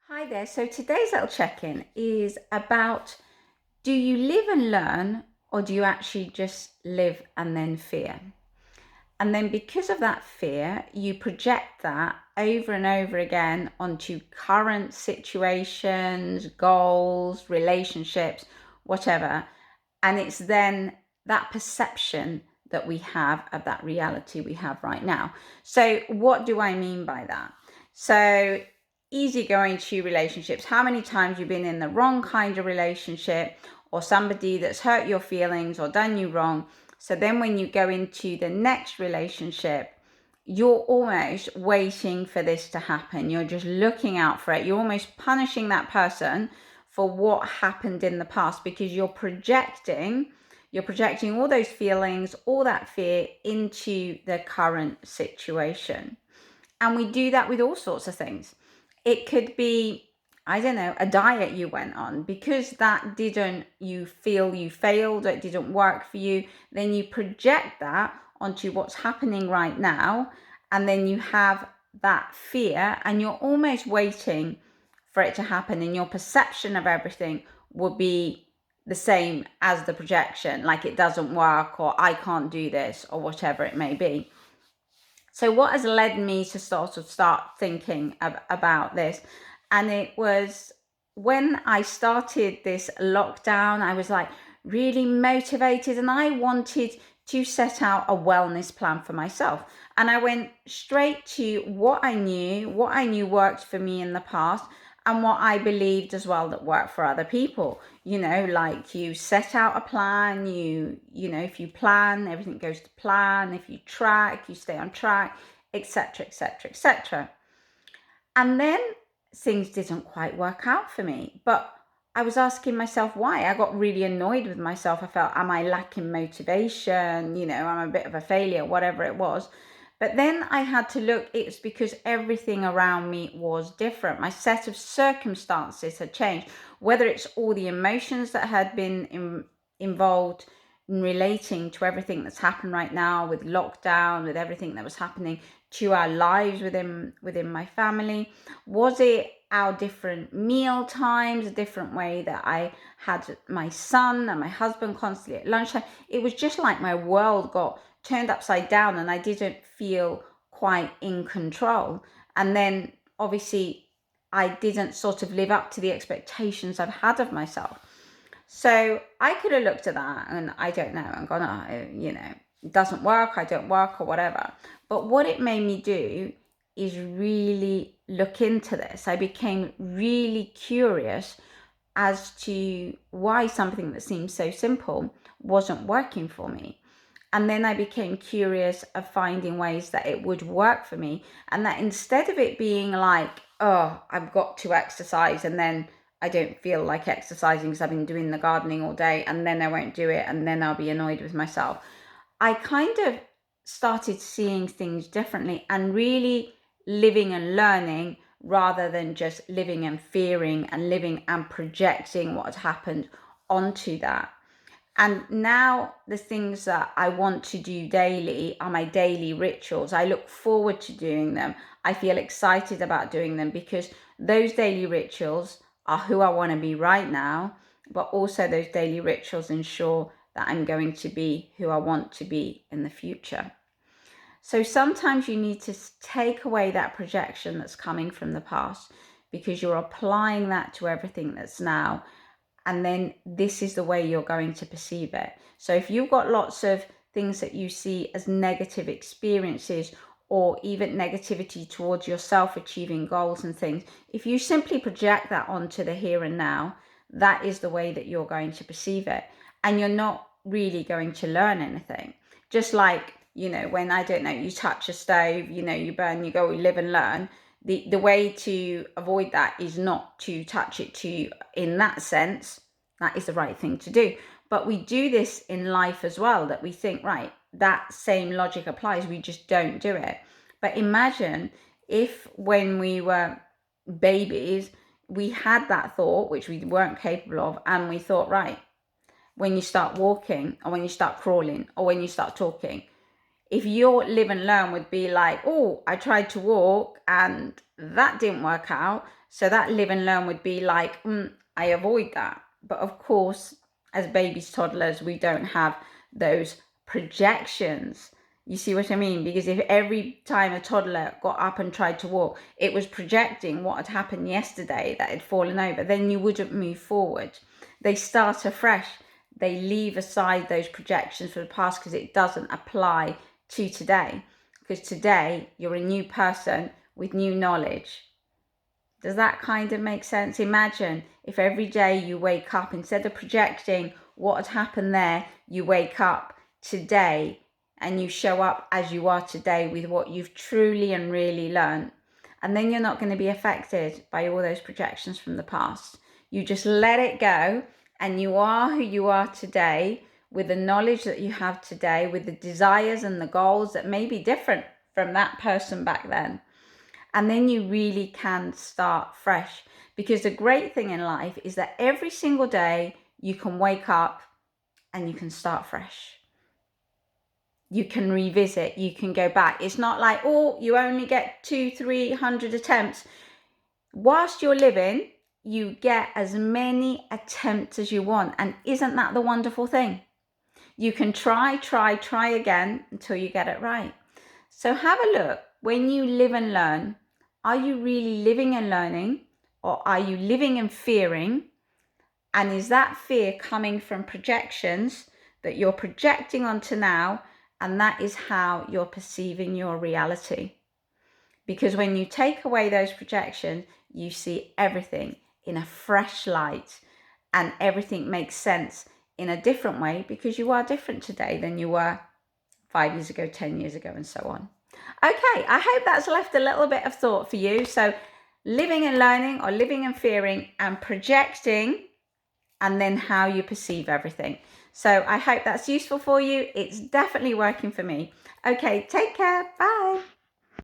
Hi there. So today's little check-in is about, do you live and learn, or do you actually just live and then fear? And then because of that fear, you project that over and over again onto current situations, goals, relationships, whatever. And it's then that perception that we have of that reality we have right now. So what do I mean by that? So easy going to relationships. How many times you've been in the wrong kind of relationship, or somebody that's hurt your feelings or done you wrong? So then when you go into the next relationship, you're almost waiting for this to happen. You're just looking out for it. You're almost punishing that person for what happened in the past, because you're projecting all those feelings, all that fear into the current situation. And we do that with all sorts of things. It could be, I don't know, a diet you went on. Because that didn't, you feel you failed, it didn't work for you, then you project that onto what's happening right now. And then you have that fear, and you're almost waiting for it to happen. And your perception of everything will be the same as the projection, like it doesn't work, or I can't do this, or whatever it may be. So what has led me to sort of start thinking about this? And it was when I started this lockdown, I was like really motivated, and I wanted to set out a wellness plan for myself. And I went straight to what I knew worked for me in the past, and what I believed as well that worked for other people. Like, you set out a plan, if you plan, everything goes to plan. If you track, you stay on track, etc., etc., etc. And then things didn't quite work out for me. But I was asking myself why. I got really annoyed with myself. I felt, am I lacking motivation? I'm a bit of a failure, whatever it was. But then I had to look, it's because everything around me was different. My set of circumstances had changed, whether it's all the emotions that had been involved in relating to everything that's happened right now with lockdown, with everything that was happening to our lives within my family. Was it our different meal times, a different way that I had my son and my husband constantly at lunchtime? It was just like my world got turned upside down, and I didn't feel quite in control. And then obviously I didn't sort of live up to the expectations I've had of myself. So I could have looked at that and, I don't know, and gone, oh, it doesn't work, I don't work, or whatever. But what it made me do is really look into this. I became really curious as to why something that seemed so simple wasn't working for me. And then I became curious of finding ways that it would work for me. And that instead of it being like, oh, I've got to exercise, and then I don't feel like exercising because I've been doing the gardening all day, and then I won't do it, and then I'll be annoyed with myself. I kind of started seeing things differently and really living and learning, rather than just living and fearing and living and projecting what had happened onto that. And now the things that I want to do daily are my daily rituals. I look forward to doing them. I feel excited about doing them, because those daily rituals are who I want to be right now, but also those daily rituals ensure that I'm going to be who I want to be in the future. So sometimes you need to take away that projection that's coming from the past, because you're applying that to everything that's now. And then this is the way you're going to perceive it. So if you've got lots of things that you see as negative experiences, or even negativity towards yourself achieving goals and things, if you simply project that onto the here and now, that is the way that you're going to perceive it. And you're not really going to learn anything. Just like, when, I don't know, you touch a stove, you burn, you go, you live and learn. The way to avoid that is not to touch it in that sense. That is the right thing to do. But we do this in life as well, that we think, right, that same logic applies, we just don't do it. But imagine if when we were babies, we had that thought, which we weren't capable of, and we thought, right, when you start walking, or when you start crawling, or when you start talking, If your live and learn would be like, oh, I tried to walk and that didn't work out. So that live and learn would be like, I avoid that. But of course, as babies, toddlers, we don't have those projections. You see what I mean? Because if every time a toddler got up and tried to walk, it was projecting what had happened yesterday that had fallen over, then you wouldn't move forward. They start afresh. They leave aside those projections for the past because it doesn't apply to today. Because today you're a new person with new knowledge. Does that kind of make sense? Imagine if every day you wake up, instead of projecting what had happened there, you wake up today and you show up as you are today with what you've truly and really learned. And then you're not going to be affected by all those projections from the past. You just let it go and you are who you are today with the knowledge that you have today, with the desires and the goals that may be different from that person back then. And then you really can start fresh. Because the great thing in life is that every single day you can wake up and you can start fresh. You can revisit, you can go back. It's not like, oh, you only get 200-300 attempts. Whilst you're living, you get as many attempts as you want. And isn't that the wonderful thing? You can try again until you get it right. So have a look. When you live and learn, are you really living and learning, or are you living and fearing? And is that fear coming from projections that you're projecting onto now, and that is how you're perceiving your reality? Because when you take away those projections, you see everything in a fresh light, and everything makes sense in a different way because you are different today than you were 5 years ago, 10 years ago, and so on. Okay, I hope that's left a little bit of thought for you. So living and learning, or living and fearing, and projecting, and then how you perceive everything. So I hope that's useful for you. It's definitely working for me. Okay, take care. Bye.